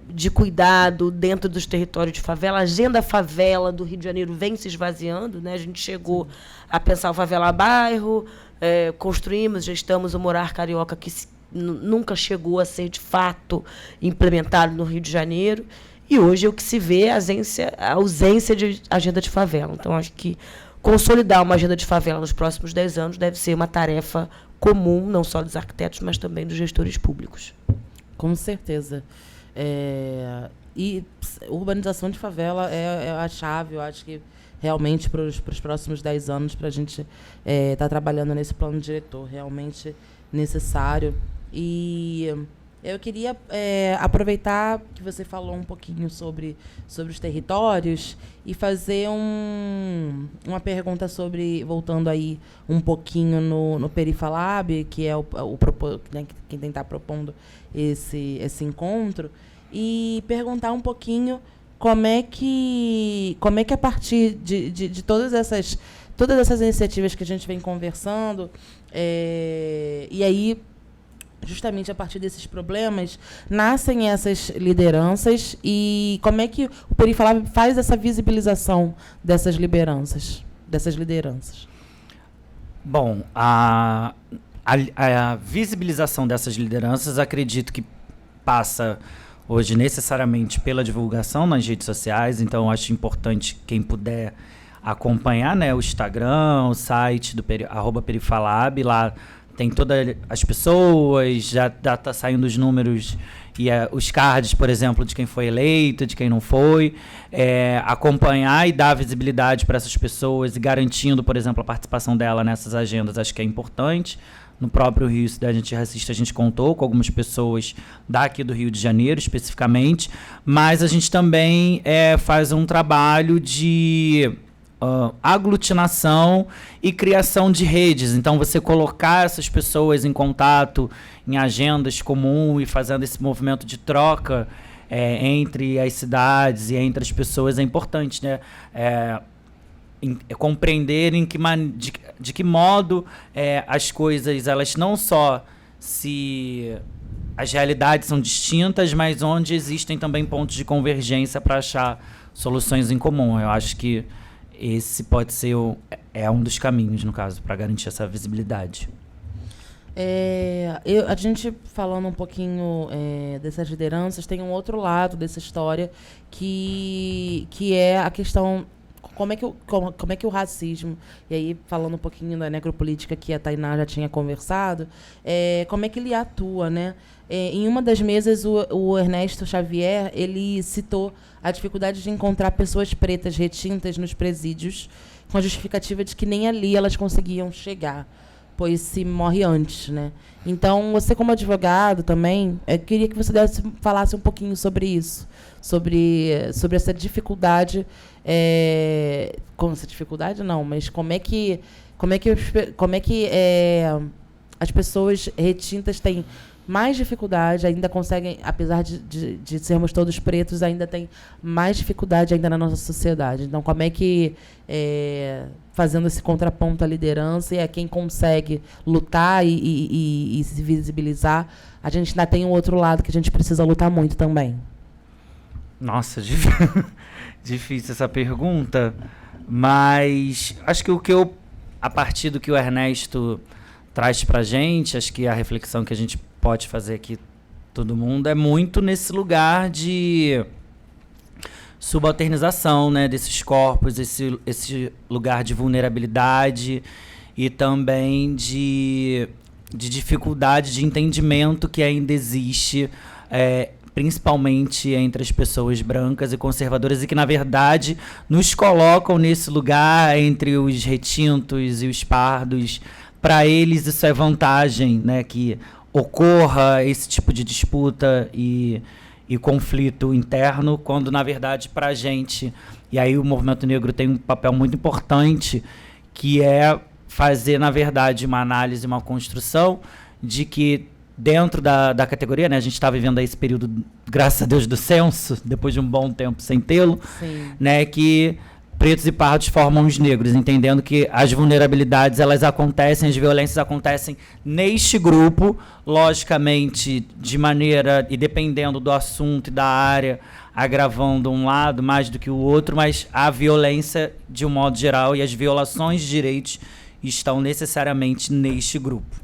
de cuidado dentro dos territórios de favela. A agenda favela do Rio de Janeiro vem se esvaziando, né? A gente chegou a pensar o favela bairro, construímos, gestamos o Morar Carioca, que nunca chegou a ser, de fato, implementado no Rio de Janeiro. E hoje o que se vê é a ausência de agenda de favela. Então, acho que consolidar uma agenda de favela nos próximos 10 anos deve ser uma tarefa comum, não só dos arquitetos, mas também dos gestores públicos. Com certeza. E urbanização de favela é a chave, eu acho que realmente para os próximos 10 anos, para a gente estar trabalhando nesse plano diretor, realmente necessário. E eu queria aproveitar que você falou um pouquinho sobre os territórios e fazer uma pergunta voltando aí um pouquinho no Perifalab, que é né, quem está propondo esse encontro, e perguntar um pouquinho como é que a partir de todas essas iniciativas que a gente vem conversando, e aí justamente a partir desses problemas nascem essas lideranças, e como é que o Perifalab faz essa visibilização dessas lideranças? Bom, a visibilização dessas lideranças, acredito que passa hoje necessariamente pela divulgação nas redes sociais. Então, acho importante quem puder acompanhar, né, o Instagram, o site do @Perifalab. Lá tem todas as pessoas, já está saindo os números e os cards, por exemplo, de quem foi eleito, de quem não foi. Acompanhar e dar visibilidade para essas pessoas e garantindo, por exemplo, a participação dela nessas agendas, acho que é importante. no próprio Rio Cidade Antirracista, a gente contou com algumas pessoas daqui do Rio de Janeiro, especificamente, mas a gente também faz um trabalho de aglutinação e criação de redes. Então, você colocar essas pessoas em contato, em agendas comuns e fazendo esse movimento de troca entre as cidades e entre as pessoas é importante, né? Compreender de que modo as coisas, elas não só as realidades são distintas, mas onde existem também pontos de convergência para achar soluções em comum. Eu acho que esse pode ser um dos caminhos, no caso, para garantir essa visibilidade. A gente falando um pouquinho dessas lideranças, tem um outro lado dessa história que é a questão como é que o racismo, e aí falando um pouquinho da necropolítica que a Tainá já tinha conversado, como é que ele atua, né? Em uma das mesas, o Ernesto Xavier, ele citou a dificuldade de encontrar pessoas pretas retintas nos presídios, com a justificativa de que nem ali elas conseguiam chegar, pois se morre antes, né? Então, você como advogado também, eu queria que você falasse um pouquinho sobre isso, sobre essa dificuldade, com essa dificuldade não, mas como é que as pessoas retintas têm mais dificuldade, ainda conseguem, apesar de sermos todos pretos, ainda tem mais dificuldade ainda na nossa sociedade. Então, como é que, fazendo esse contraponto à liderança e a quem consegue lutar e se visibilizar, a gente ainda tem um outro lado que a gente precisa lutar muito também. Nossa, difícil essa pergunta, mas acho que a partir do que o Ernesto traz pra gente, acho que a reflexão que a gente pode fazer aqui, todo mundo, é muito nesse lugar de subalternização, né, desses corpos, esse lugar de vulnerabilidade e também de dificuldade de entendimento que ainda existe, principalmente entre as pessoas brancas e conservadoras, e que, na verdade, nos colocam nesse lugar entre os retintos e os pardos. Para eles, isso é vantagem, né, que ocorra esse tipo de disputa e conflito interno, quando, na verdade, para a gente, e aí o movimento negro tem um papel muito importante, que é fazer, na verdade, uma análise, uma construção de que dentro da categoria, né, a gente está vivendo aí esse período, graças a Deus, do censo, depois de um bom tempo sem tê-lo, né, que pretos e pardos formam os negros, entendendo que as vulnerabilidades, elas acontecem, as violências acontecem neste grupo, logicamente, de maneira, e dependendo do assunto e da área, agravando um lado mais do que o outro, mas a violência, de um modo geral, e as violações de direitos estão necessariamente neste grupo.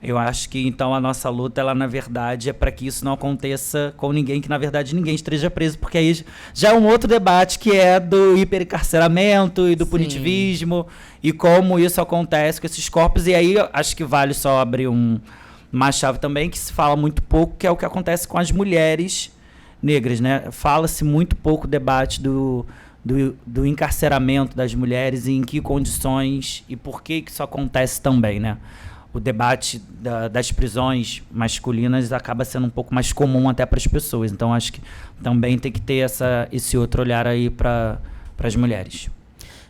Eu acho que, então, a nossa luta, ela, na verdade, é para que isso não aconteça com ninguém, que, na verdade, ninguém esteja preso, porque aí já é um outro debate, que é do hiperencarceramento e do punitivismo, e como isso acontece com esses corpos. E aí, acho que vale só abrir uma chave também, que se fala muito pouco, que é o que acontece com as mulheres negras, né? Fala-se muito pouco debate do encarceramento das mulheres e em que condições e por que isso acontece também, né? O debate das prisões masculinas acaba sendo um pouco mais comum até para as pessoas. Então, acho que também tem que ter esse outro olhar aí para as mulheres.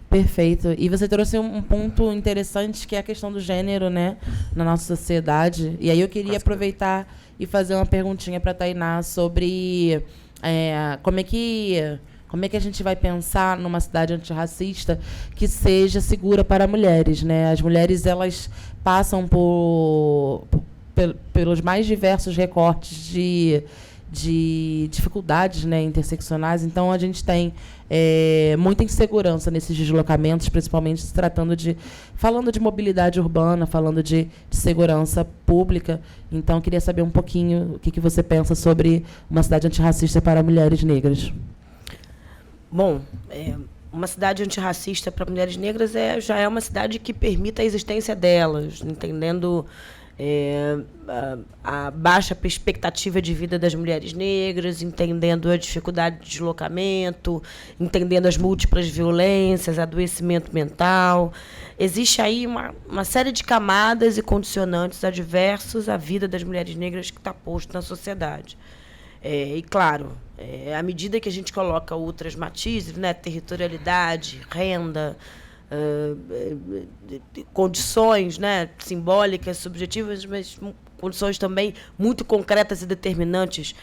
Perfeito. E você trouxe um ponto interessante, que é a questão do gênero, né, na nossa sociedade. E aí eu queria aproveitar e fazer uma perguntinha para a Tainá sobre como é que a gente vai pensar numa cidade antirracista que seja segura para mulheres, né? As mulheres, elas passam pelos mais diversos recortes de dificuldades, né, interseccionais. Então, a gente tem muita insegurança nesses deslocamentos, principalmente falando de mobilidade urbana, falando de segurança pública. Então, queria saber um pouquinho o que você pensa sobre uma cidade antirracista para mulheres negras. Bom, uma cidade antirracista para mulheres negras já é uma cidade que permita a existência delas, entendendo a baixa expectativa de vida das mulheres negras, entendendo a dificuldade de deslocamento, entendendo as múltiplas violências, adoecimento mental. Existe aí uma série de camadas e condicionantes adversos à vida das mulheres negras que está posto na sociedade. E, claro, à medida que a gente coloca outras matizes, né, territorialidade, renda, condições, né, simbólicas, subjetivas, mas condições também muito concretas e determinantes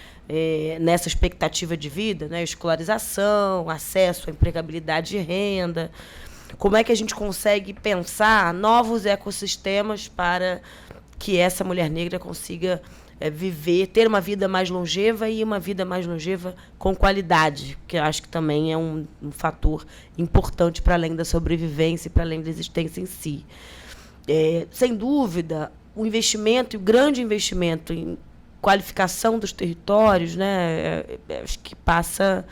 nessa expectativa de vida, né, escolarização, acesso à empregabilidade e renda. Como é que a gente consegue pensar novos ecossistemas para que essa mulher negra consiga viver, ter uma vida mais longeva e uma vida mais longeva com qualidade, que eu acho que também é um fator importante para além da sobrevivência e para além da existência em si. Sem dúvida, o investimento, o grande investimento em qualificação dos territórios, né, acho que passa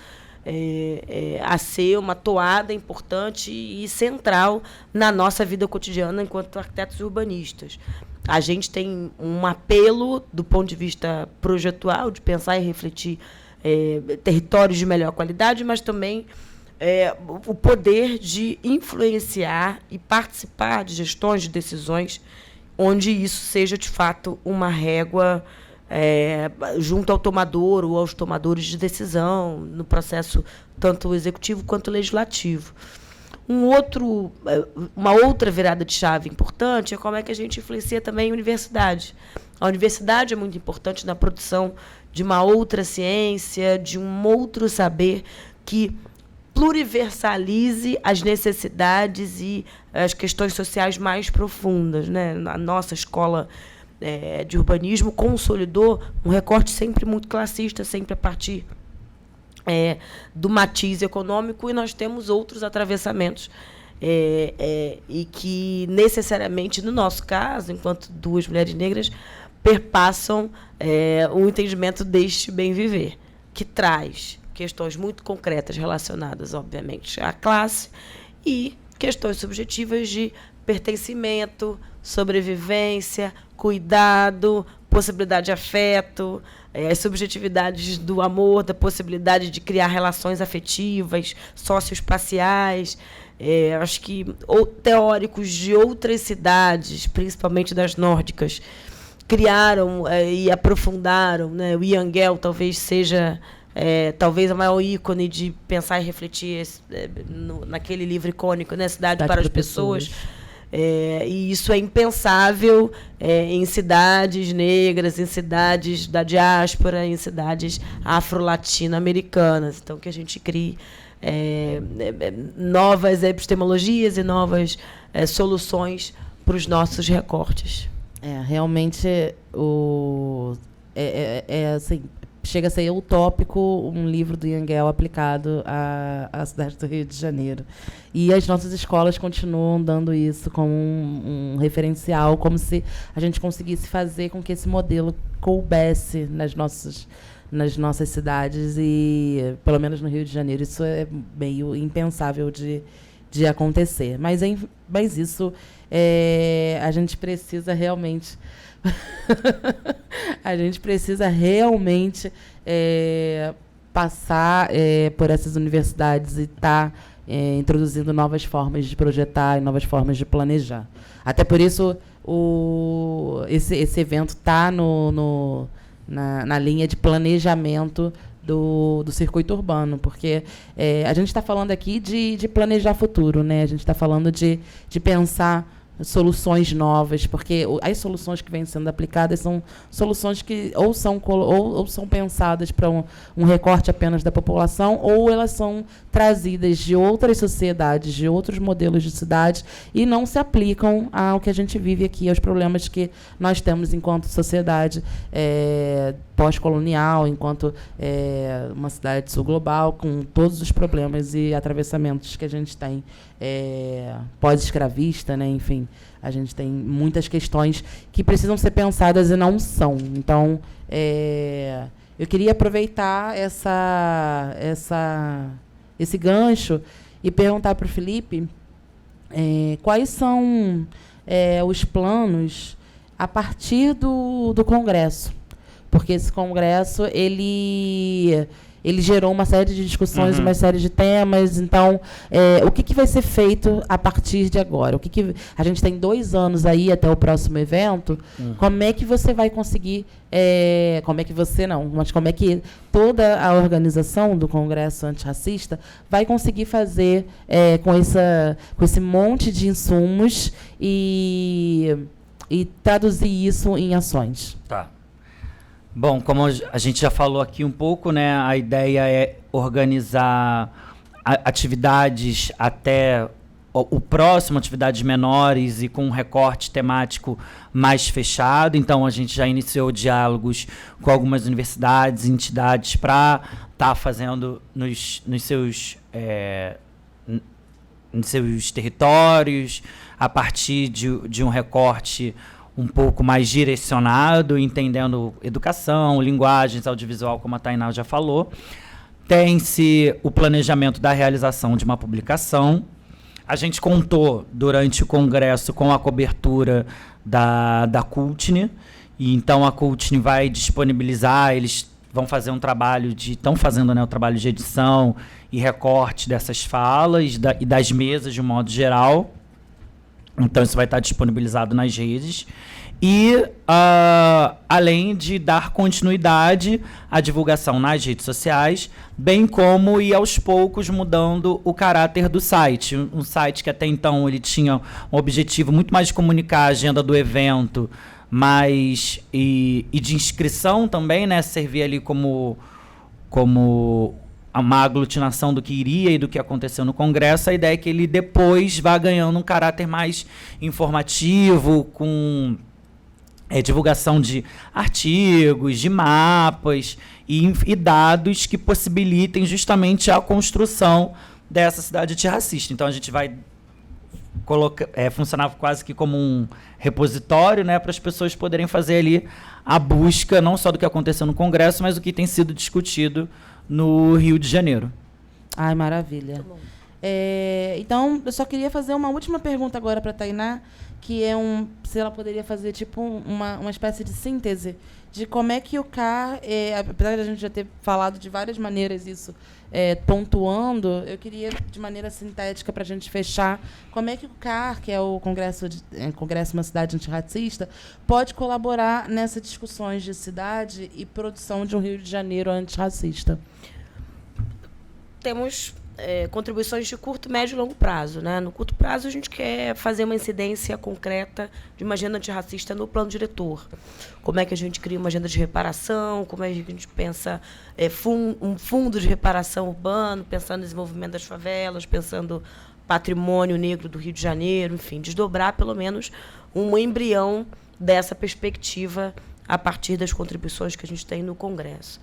a ser uma toada importante e central na nossa vida cotidiana enquanto arquitetos urbanistas. A gente tem um apelo do ponto de vista projetual, de pensar e refletir territórios de melhor qualidade, mas também o poder de influenciar e participar de gestões, de decisões, onde isso seja, de fato, uma régua junto ao tomador ou aos tomadores de decisão, no processo tanto executivo quanto legislativo. Uma outra virada de chave importante é como é que a gente influencia também a universidade. A universidade é muito importante na produção de uma outra ciência, de um outro saber que pluriversalize as necessidades e as questões sociais mais profundas, né? A nossa escola de urbanismo consolidou um recorte sempre muito classista, sempre a partir do matiz econômico, e nós temos outros atravessamentos e que necessariamente, no nosso caso, enquanto duas mulheres negras, perpassam o entendimento deste bem viver, que traz questões muito concretas relacionadas, obviamente, à classe e questões subjetivas de pertencimento, sobrevivência, cuidado, possibilidade de afeto, as subjetividades do amor, da possibilidade de criar relações afetivas, socioespaciais. Acho que teóricos de outras cidades, principalmente das nórdicas, criaram e aprofundaram, né? O Ian Gell talvez seja talvez a maior ícone de pensar e refletir naquele livro icônico, né? Cidade para as Pessoas. E isso é impensável em cidades negras, em cidades da diáspora, em cidades afro-latino-americanas. Então, que a gente crie novas epistemologias e novas soluções para os nossos recortes. Realmente, assim, chega a ser utópico um livro do Ian Gell aplicado à cidade do Rio de Janeiro. E as nossas escolas continuam dando isso como um referencial, como se a gente conseguisse fazer com que esse modelo coubesse nas nossas cidades, e, pelo menos no Rio de Janeiro, isso é meio impensável de acontecer. Mas isso a gente precisa realmente... a gente precisa realmente passar por essas universidades e estar introduzindo novas formas de projetar e novas formas de planejar. Até por isso, esse evento está na linha de planejamento do circuito urbano, porque a gente está falando aqui de planejar futuro, né? A gente está falando de pensar soluções novas, porque as soluções que vêm sendo aplicadas são soluções que ou são pensadas para um recorte apenas da população, ou elas são trazidas de outras sociedades, de outros modelos de cidade, e não se aplicam ao que a gente vive aqui, aos problemas que nós temos enquanto sociedade pós-colonial, enquanto uma cidade sul-global, com todos os problemas e atravessamentos que a gente tem pós-escravista, né? Enfim, a gente tem muitas questões que precisam ser pensadas e não são. Então, eu queria aproveitar esse gancho e perguntar para o Felipe quais são os planos a partir do Congresso, porque esse Congresso ele gerou uma série de discussões, uma série de temas. Então, o que vai ser feito a partir de agora? A gente tem 2 anos aí até o próximo evento. Como é que você vai conseguir... como é que você não, mas como é que toda a organização do Congresso Antirracista vai conseguir fazer com esse monte de insumos e traduzir isso em ações? Tá. Bom, como a gente já falou aqui um pouco, né, a ideia é organizar atividades até o próximo, atividades menores e com um recorte temático mais fechado. Então, a gente já iniciou diálogos com algumas universidades e entidades para estar fazendo nos seus territórios, a partir de um recorte um pouco mais direcionado, entendendo educação, linguagens, audiovisual, como a Tainá já falou. Tem-se o planejamento da realização de uma publicação. A gente contou, durante o Congresso, com a cobertura da Cultne, e então a Cultne vai disponibilizar, eles vão fazer um trabalho estão fazendo, né, o trabalho de edição e recorte dessas falas e das mesas, de um modo geral. Então, isso vai estar disponibilizado nas redes. E, além de dar continuidade à divulgação nas redes sociais, bem como ir aos poucos mudando o caráter do site. Um site que até então ele tinha um objetivo muito mais de comunicar a agenda do evento, mas e de inscrição também, né? Servir ali como uma aglutinação do que iria e do que aconteceu no Congresso. A ideia é que ele depois vá ganhando um caráter mais informativo, com divulgação de artigos, de mapas e dados que possibilitem justamente a construção dessa cidade antirracista. Então, a gente vai funcionar quase que como um repositório, né, para as pessoas poderem fazer ali a busca não só do que aconteceu no Congresso, mas do que tem sido discutido no Rio de Janeiro. Ai, maravilha. Então, eu só queria fazer uma última pergunta agora para a Tainá, que é se ela poderia fazer tipo uma espécie de síntese de como é que o CAR, apesar de a gente já ter falado de várias maneiras isso, pontuando, eu queria, de maneira sintética, para a gente fechar, como é que o CAR, que é o Congresso Uma Cidade Antirracista, pode colaborar nessas discussões de cidade e produção de um Rio de Janeiro antirracista? Temos contribuições de curto, médio e longo prazo, né? No curto prazo, a gente quer fazer uma incidência concreta de uma agenda antirracista no plano diretor. Como é que a gente cria uma agenda de reparação, como é que a gente pensa um fundo de reparação urbano, pensando no desenvolvimento das favelas, pensando patrimônio negro do Rio de Janeiro, enfim, desdobrar pelo menos um embrião dessa perspectiva a partir das contribuições que a gente tem no Congresso.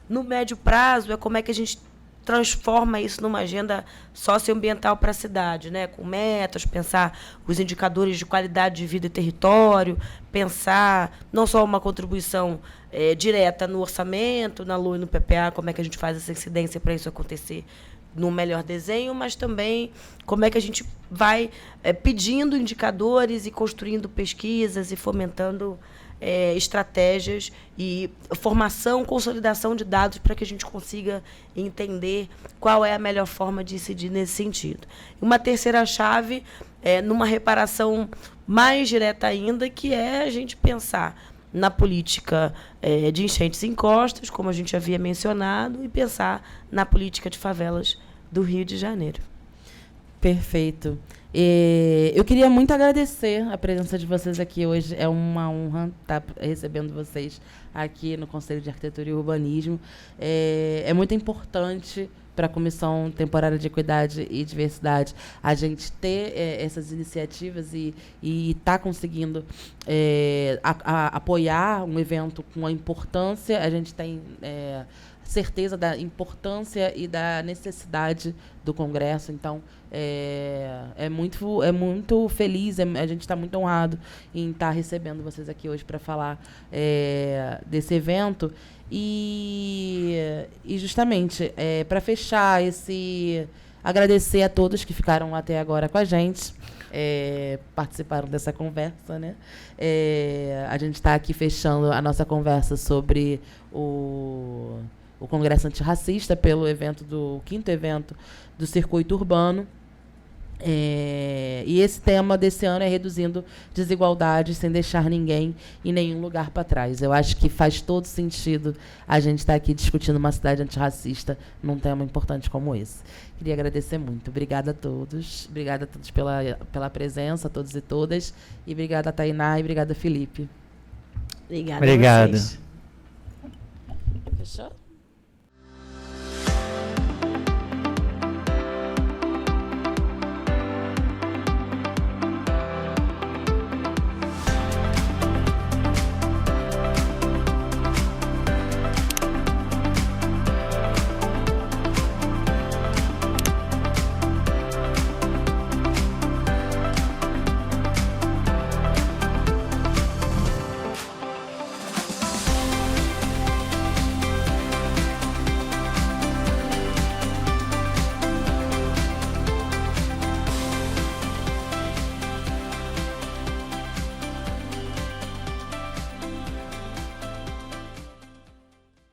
No médio prazo, é como é que a gente transforma isso numa agenda socioambiental para a cidade, né? Com metas, pensar os indicadores de qualidade de vida e território, pensar não só uma contribuição direta no orçamento, na LUI e no PPA, como é que a gente faz essa incidência para isso acontecer no melhor desenho, mas também como é que a gente vai pedindo indicadores e construindo pesquisas e fomentando estratégias e formação, consolidação de dados para que a gente consiga entender qual é a melhor forma de incidir nesse sentido. Uma terceira chave numa reparação mais direta ainda, que é a gente pensar na política de enchentes e encostas, como a gente havia mencionado, e pensar na política de favelas do Rio de Janeiro. Perfeito. Eu queria muito agradecer a presença de vocês aqui hoje. É uma honra estar recebendo vocês aqui no Conselho de Arquitetura e Urbanismo. É muito importante para a Comissão Temporária de Equidade e Diversidade a gente ter essas iniciativas e estar conseguindo apoiar um evento com a importância. A gente tem certeza da importância e da necessidade do Congresso. Então, é muito feliz, a gente está muito honrado em estar recebendo vocês aqui hoje para falar desse evento. E justamente, para fechar Agradecer a todos que ficaram até agora com a gente, participaram dessa conversa, né? A gente está aqui fechando a nossa conversa sobre o Congresso Antirracista pelo evento do 5º evento do Circuito Urbano. E esse tema desse ano é reduzindo desigualdades sem deixar ninguém em nenhum lugar para trás. Eu acho que faz todo sentido a gente estar aqui discutindo uma cidade antirracista num tema importante como esse. Queria agradecer muito. Obrigada a todos. Obrigada a todos pela presença, a todos e todas. E obrigada a Tainá e obrigada, Felipe. Obrigada. Obrigado. Fechou?